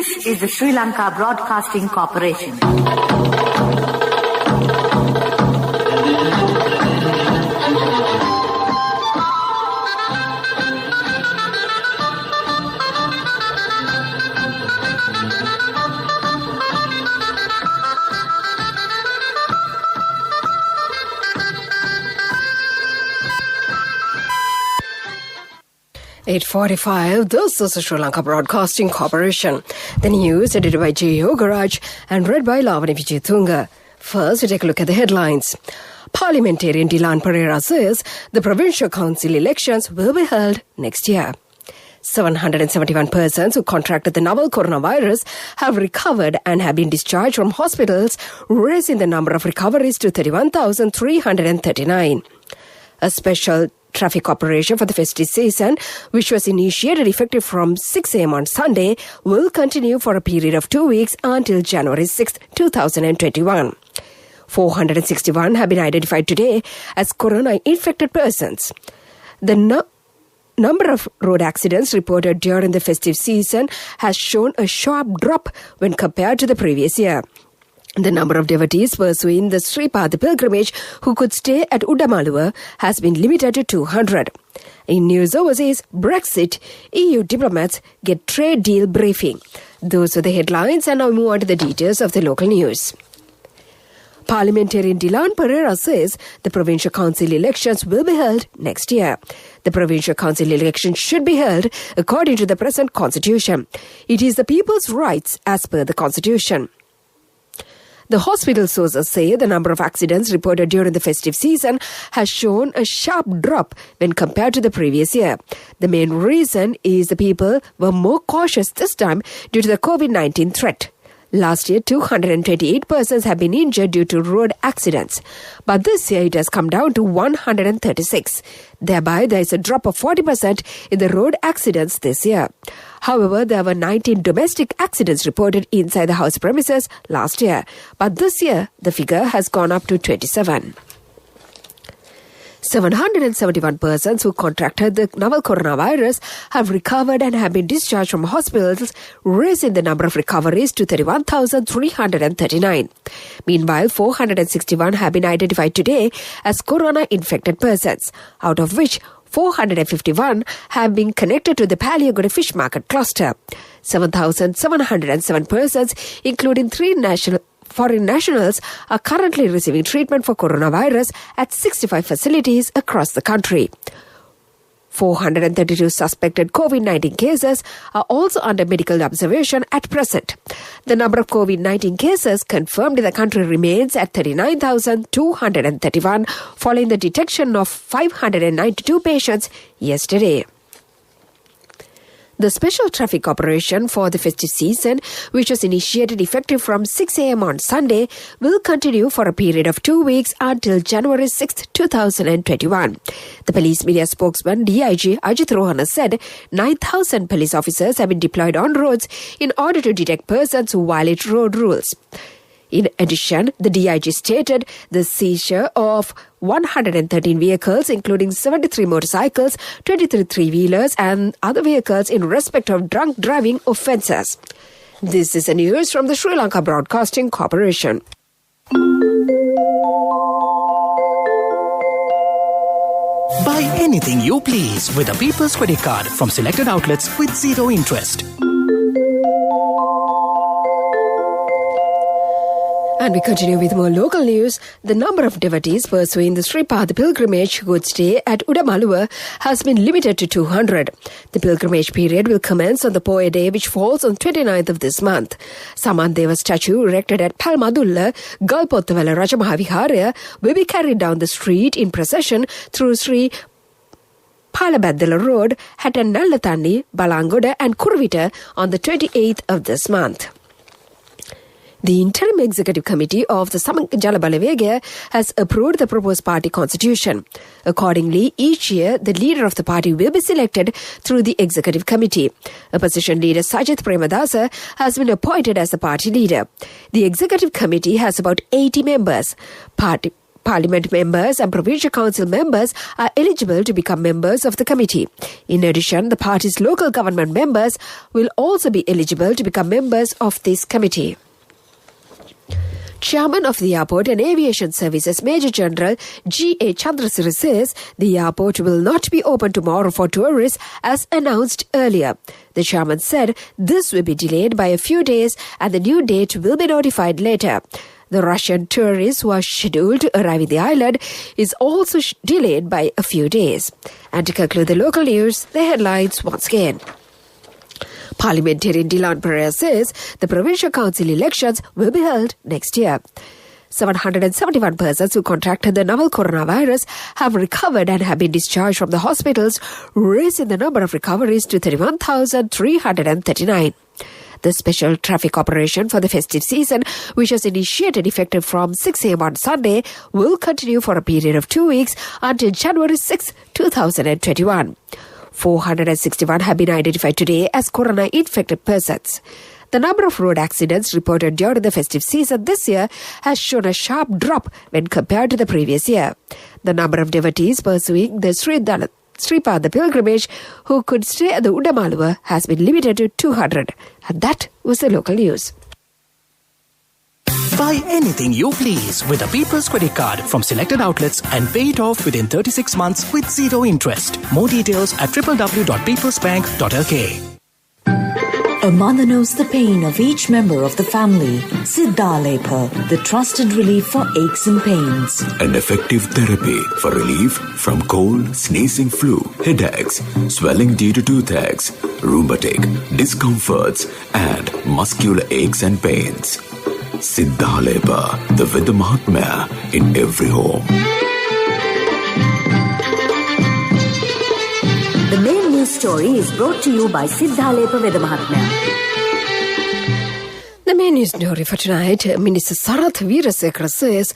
This is the Sri Lanka Broadcasting Corporation. (8:45). This is the Sri Lanka Broadcasting Corporation. The news edited by J. Yogaraj and read by Lavani Vijayatunga. First, we take a look at the headlines. Parliamentarian Dilan Pereira says the provincial council elections will be held next year. 771 persons who contracted the novel coronavirus have recovered and have been discharged from hospitals, raising the number of recoveries to 31,339. A special traffic operation for the festive season, which was initiated effective from 6 a.m. on Sunday, will continue for a period of 2 weeks until January 6, 2021. 461 have been identified today as corona-infected persons. The number of road accidents reported during the festive season has shown a sharp drop when compared to the previous year. The number of devotees pursuing the Sri Pada pilgrimage who could stay at Udamaluwa has been limited to 200. In news overseas, Brexit, EU diplomats get trade deal briefing. Those were the headlines, and now we move on to the details of the local news. Parliamentarian Dilan Pereira says the provincial council elections will be held next year. The provincial council elections should be held according to the present constitution. It is the people's rights as per the constitution. The hospital sources say the number of accidents reported during the festive season has shown a sharp drop when compared to the previous year. The main reason is the people were more cautious this time due to the COVID-19 threat. Last year, 228 persons have been injured due to road accidents. But this year, it has come down to 136. Thereby, there is a drop of 40% in the road accidents this year. However, there were 19 domestic accidents reported inside the house premises last year. But this year, the figure has gone up to 27. 771 persons who contracted the novel coronavirus have recovered and have been discharged from hospitals, raising the number of recoveries to 31,339. Meanwhile, 461 have been identified today as corona-infected persons, out of which 451 have been connected to the Paliagoda Fish Market cluster. 7,707 persons, including 3 foreign nationals, are currently receiving treatment for coronavirus at 65 facilities across the country. 432 suspected COVID-19 cases are also under medical observation at present. The number of COVID-19 cases confirmed in the country remains at 39,231, following the detection of 592 patients yesterday. The special traffic operation for the festive season, which was initiated effective from 6 a.m. on Sunday, will continue for a period of 2 weeks until January 6, 2021. The police media spokesman DIG Ajit Rohana said 9,000 police officers have been deployed on roads in order to detect persons who violate road rules. In addition, the DIG stated the seizure of 113 vehicles, including 73 motorcycles, 23 three-wheelers and other vehicles in respect of drunk driving offences. This is the news from the Sri Lanka Broadcasting Corporation. Buy anything you please with a People's Credit Card from selected outlets with zero interest. And we continue with more local news. The number of devotees pursuing the Sri Pada pilgrimage who would stay at Udamaluwa has been limited to 200. The pilgrimage period will commence on the Poya Day, which falls on 29th of this month. Samandeva statue erected at Palmadulla, Galpottawala Rajamahaviharaya will be carried down the street in procession through Sri Palabaddala Road, Hattan Nallathanni, Balangoda and Kurvita on the 28th of this month. The Interim Executive Committee of the Samajala Balawegaya has approved the proposed party constitution. Accordingly, each year, the leader of the party will be selected through the Executive Committee. Opposition leader Sajith Premadasa has been appointed as the party leader. The Executive Committee has about 80 members. Parliament members and Provincial Council members are eligible to become members of the committee. In addition, the party's local government members will also be eligible to become members of this committee. Chairman of the Airport and Aviation Services Major General G.A. Chandrasiri says the airport will not be open tomorrow for tourists as announced earlier. The chairman said this will be delayed by a few days and the new date will be notified later. The Russian tourists who are scheduled to arrive in the island is also delayed by a few days. And to conclude the local news, the headlines once again. Parliamentarian Dilan Pereira says the provincial council elections will be held next year. 771 persons who contracted the novel coronavirus have recovered and have been discharged from the hospitals, raising the number of recoveries to 31,339. The special traffic operation for the festive season, which was initiated effective from 6 a.m. on Sunday, will continue for a period of 2 weeks until January 6, 2021. 461 have been identified today as corona-infected persons. The number of road accidents reported during the festive season this year has shown a sharp drop when compared to the previous year. The number of devotees pursuing the Sripada pilgrimage who could stay at the Udamaluva has been limited to 200. And that was the local news. Buy anything you please with a People's Credit Card from selected outlets and pay it off within 36 months with zero interest. More details at www.peoplesbank.lk. A mother knows the pain of each member of the family. Siddhalepa, the trusted relief for aches and pains. An effective therapy for relief from cold, sneezing, flu, headaches, swelling due to toothaches, rheumatic, discomforts, and muscular aches and pains. Siddhalepa, the Vidya Mahatmya in every home. The main news story is brought to you by Siddhalepa Vidya Mahatmya. The main news story for tonight, Minister Sarath Veerasekara says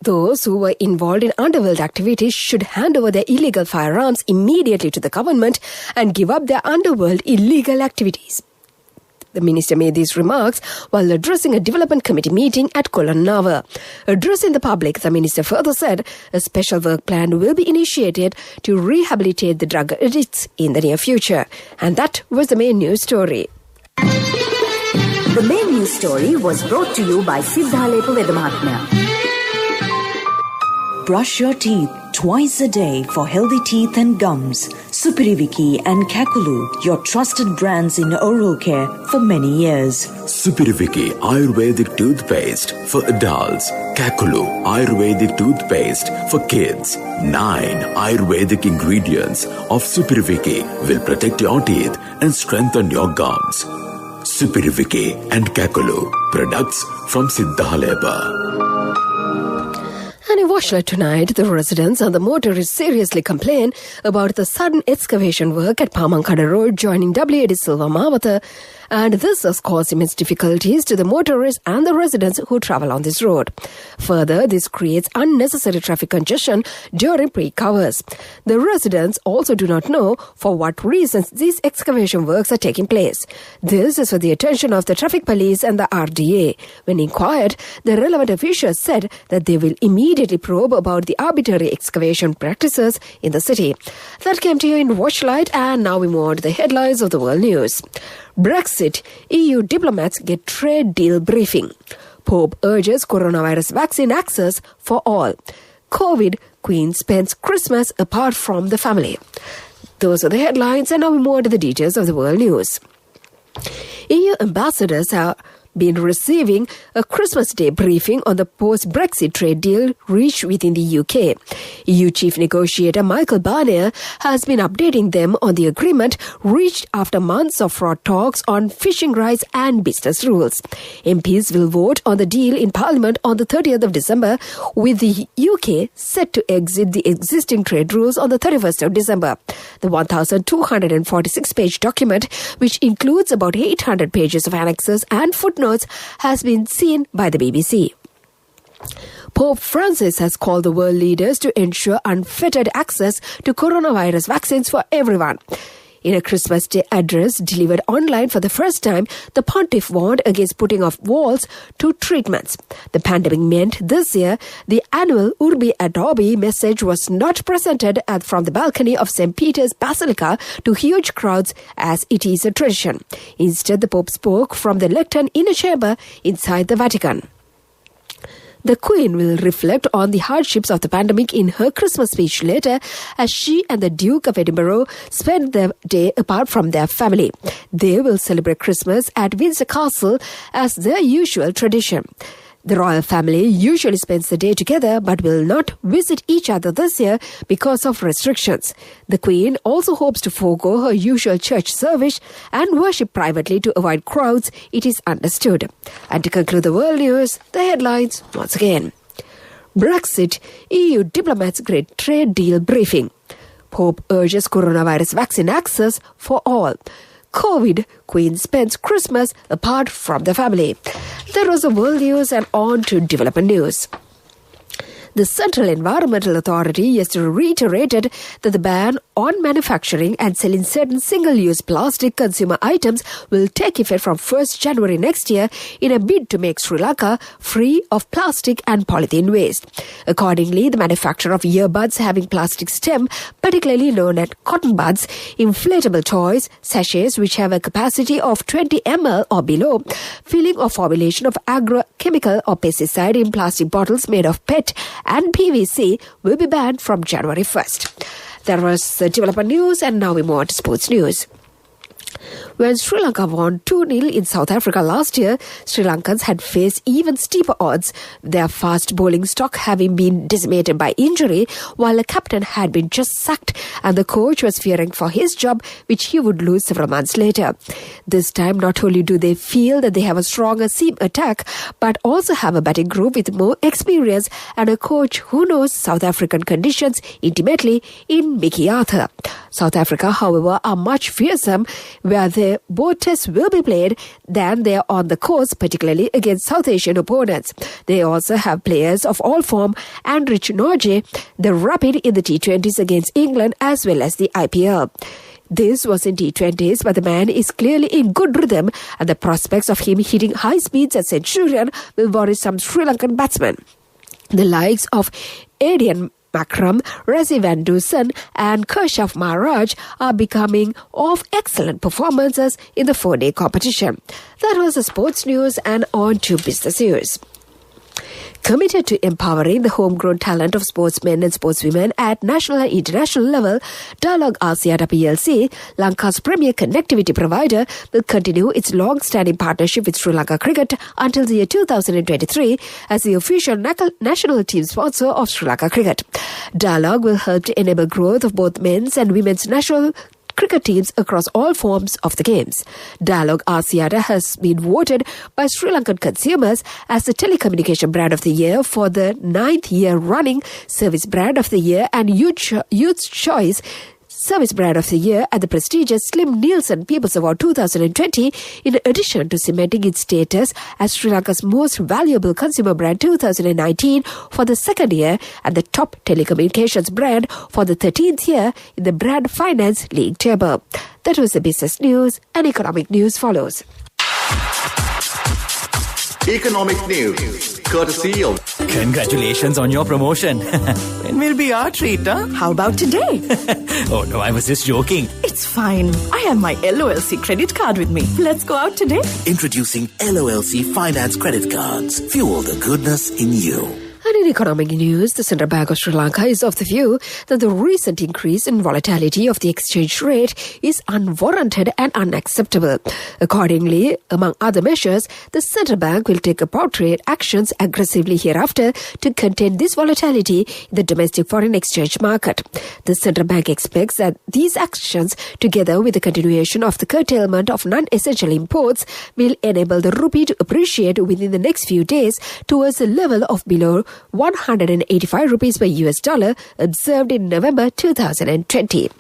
those who were involved in underworld activities should hand over their illegal firearms immediately to the government and give up their underworld illegal activities. The minister made these remarks while addressing a development committee meeting at Kolonnava. Addressing the public, the minister further said a special work plan will be initiated to rehabilitate the drug addicts in the near future. And that was the main news story. The main news story was brought to you by Siddhalepa Vidya Mahatmya. Brush your teeth twice a day for healthy teeth and gums. Supiriviki and Kakulu, your trusted brands in oral care for many years. Supiriviki Ayurvedic toothpaste for adults. Kakulu Ayurvedic toothpaste for kids. 9 Ayurvedic ingredients of Supiriviki will protect your teeth and strengthen your gums. Supiriviki and Kakulu, products from Siddhalepa. And in Washington tonight, the residents and the motorists seriously complain about the sudden excavation work at Pamankada Road joining W.A.D. Silva Mawata, and this has caused immense difficulties to the motorists and the residents who travel on this road. Further, this creates unnecessary traffic congestion during peak hours. The residents also do not know for what reasons these excavation works are taking place. This is for the attention of the traffic police and the RDA. When inquired, the relevant officials said that they will immediately probe about the arbitrary excavation practices in the city. That came to you in Watchlight, and now we move on to the headlines of the world news. Brexit, EU diplomats get trade deal briefing. Pope urges coronavirus vaccine access for all. COVID, Queen spends Christmas apart from the family. Those are the headlines, and now we move on to the details of the world news. EU ambassadors have been receiving a Christmas Day briefing on the post-Brexit trade deal reached within the UK. EU chief negotiator Michael Barnier has been updating them on the agreement reached after months of fraught talks on fishing rights and business rules. MPs will vote on the deal in Parliament on the 30th of December, with the UK set to exit the existing trade rules on the 31st of December. The 1,246-page document, which includes about 800 pages of annexes and footnotes, has been seen by the BBC. Pope Francis has called the world leaders to ensure unfettered access to coronavirus vaccines for everyone. In a Christmas Day address delivered online for the first time, the pontiff warned against putting off walls to treatments. The pandemic meant this year the annual Urbi et Orbi message was not presented from the balcony of St. Peter's Basilica to huge crowds as it is a tradition. Instead, the Pope spoke from the lectern inner chamber inside the Vatican. The Queen will reflect on the hardships of the pandemic in her Christmas speech later as she and the Duke of Edinburgh spend their day apart from their family. They will celebrate Christmas at Windsor Castle as their usual tradition. The royal family usually spends the day together but will not visit each other this year because of restrictions. The Queen also hopes to forego her usual church service and worship privately to avoid crowds, it is understood. And to conclude the world news, the headlines once again. Brexit, EU diplomats great trade deal briefing. Pope urges coronavirus vaccine access for all. COVID, Queen spends Christmas apart from the family. That was the world news, and on to development news. The Central Environmental Authority yesterday reiterated that the ban on manufacturing and selling certain single-use plastic consumer items will take effect from 1st January next year in a bid to make Sri Lanka free of plastic and polythene waste. Accordingly, the manufacture of earbuds having plastic stem, particularly known as cotton buds, inflatable toys, sachets which have a capacity of 20 ml or below, filling or formulation of agrochemical or pesticide in plastic bottles made of PET and PVC will be banned from January 1st. That was the development news, and now we move on to sports news. When Sri Lanka won 2-0 in South Africa last year, Sri Lankans had faced even steeper odds, their fast bowling stock having been decimated by injury, while the captain had been just sacked and the coach was fearing for his job, which he would lose several months later. This time, not only do they feel that they have a stronger seam attack, but also have a batting group with more experience and a coach who knows South African conditions intimately in Mickey Arthur. South Africa, however, are much fearsome, where their both tests will be played than they are on the coast, particularly against South Asian opponents. They also have players of all form and Rich Norgay, the rapid in the T20s against England as well as the IPL. This was in T20s, but the man is clearly in good rhythm, and the prospects of him hitting high speeds at Centurion will worry some Sri Lankan batsmen. The likes of Adian Makram, Razi Van Dusen and Kershav Maharaj are becoming of excellent performances in the 4-day competition. That was the sports news, and on to business news. Committed to empowering the homegrown talent of sportsmen and sportswomen at national and international level, Dialogue Axiata PLC, Lanka's premier connectivity provider, will continue its long-standing partnership with Sri Lanka Cricket until the year 2023 as the official national team sponsor of Sri Lanka Cricket. Dialogue will help to enable growth of both men's and women's national cricket teams across all forms of the games. Dialogue Axiata has been voted by Sri Lankan consumers as the telecommunication brand of the year for the 9th year running, service brand of the year and youth choice Service Brand of the Year at the prestigious Slim Nielsen People's Award 2020, in addition to cementing its status as Sri Lanka's most valuable consumer brand 2019 for the 2nd year and the top telecommunications brand for the 13th year in the Brand Finance League table. That was the business news, and economic news follows. Economic news, courtesy of... Congratulations on your promotion. It will be our treat, huh? How about today? Oh no, I was just joking. It's fine. I have my LOLC credit card with me. Let's go out today. Introducing LOLC Finance Credit Cards. Fuel the goodness in you. And in economic news, the Central Bank of Sri Lanka is of the view that the recent increase in volatility of the exchange rate is unwarranted and unacceptable. Accordingly, among other measures, the Central Bank will take appropriate actions aggressively hereafter to contain this volatility in the domestic foreign exchange market. The Central Bank expects that these actions, together with the continuation of the curtailment of non-essential imports, will enable the rupee to appreciate within the next few days towards a level of below 185 rupees per US dollar observed in November 2020.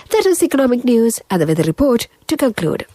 That is economic news and the weather report to conclude.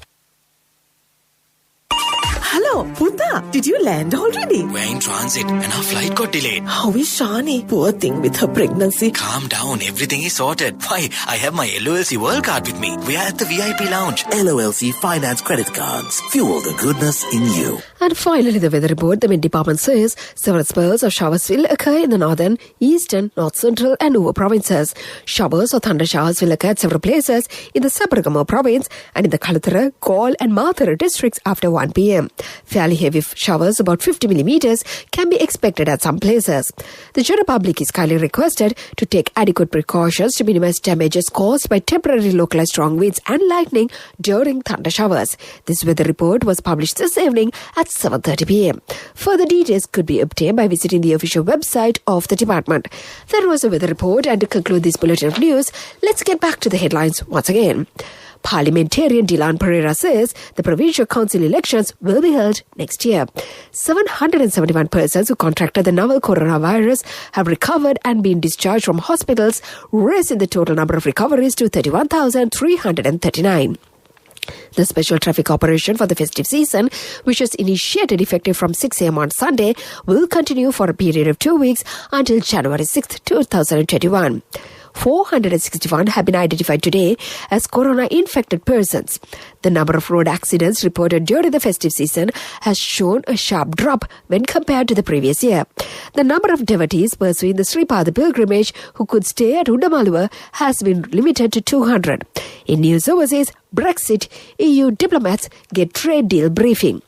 Hello, Puta. Did you land already? We're in transit and our flight got delayed. How is Shani? Poor thing with her pregnancy. Calm down, everything is sorted. Why, I have my LOLC World Card with me. We are at the VIP lounge. LOLC Finance Credit Cards. Fuel the goodness in you. And finally, the weather report. The Met Department says several spells of showers will occur in the northern, eastern, north central and Nuvo provinces. Showers or thunder showers will occur at several places in the Sabaragamuwa province and in the Kalathara, Galle and Mathura districts after 1 p.m. Fairly heavy showers, about 50 millimeters, can be expected at some places. The general public is kindly requested to take adequate precautions to minimize damages caused by temporary localized strong winds and lightning during thunder showers. This weather report was published this evening at 7:30 p.m. Further details could be obtained by visiting the official website of the department. That was the weather report, and to conclude this bulletin of news, let's get back to the headlines once again. Parliamentarian Dylan Pereira says the provincial council elections will be held next year. 771 persons who contracted the novel coronavirus have recovered and been discharged from hospitals, raising the total number of recoveries to 31,339. The special traffic operation for the festive season, which was initiated effective from 6 a.m. on Sunday, will continue for a period of 2 weeks until January 6, 2021. 461 have been identified today as corona-infected persons. The number of road accidents reported during the festive season has shown a sharp drop when compared to the previous year. The number of devotees pursuing the Sripada pilgrimage who could stay at Undamaluwa has been limited to 200. In news overseas, Brexit, EU diplomats get trade deal briefing.